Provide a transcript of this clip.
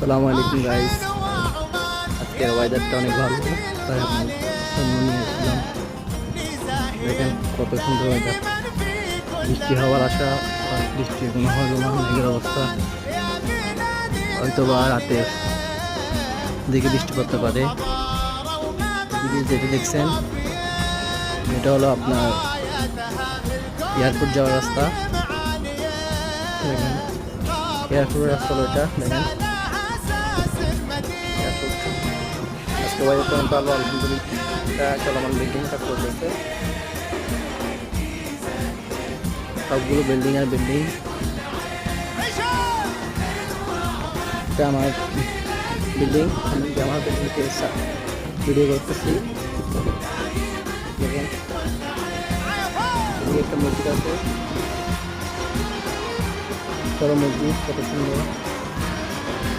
আসসালামু আলাইকুম গাইস। আজকের ওয়েদারটা অনেক ভালো, তাই আমি জন্য নিয়ে আসলাম। দেখেন কত সুন্দর ওয়েদার। বৃষ্টি হওয়ার আশা, আর বৃষ্টির কোনো হলো না, মেঘের অবস্থা। হয়তো বা রাতের দিকে বৃষ্টি পড়তে পারে। এদিকে যেটা দেখছেন এটা হলো আপনার এয়ারপোর্ট যাওয়ার রাস্তা। দেখেন এয়ারপোর্টের রাস্তা হলো এটা। দেখেন এয়ারপোর্ট। আজকে ওয়েদারটা অনেক ভালো, আলহামদুলিল্লাহ। চলমান বিল্ডিং কাজ করতেছে, সবগুলো বিল্ডিং আর বিল্ডিং। এটা আমার বিল্ডিং, আমি আমার বিল্ডিংকে ভিডিও করতেছি। দেখেন একটা মসজিদ আছে, বড় মসজিদ, কত সুন্দর।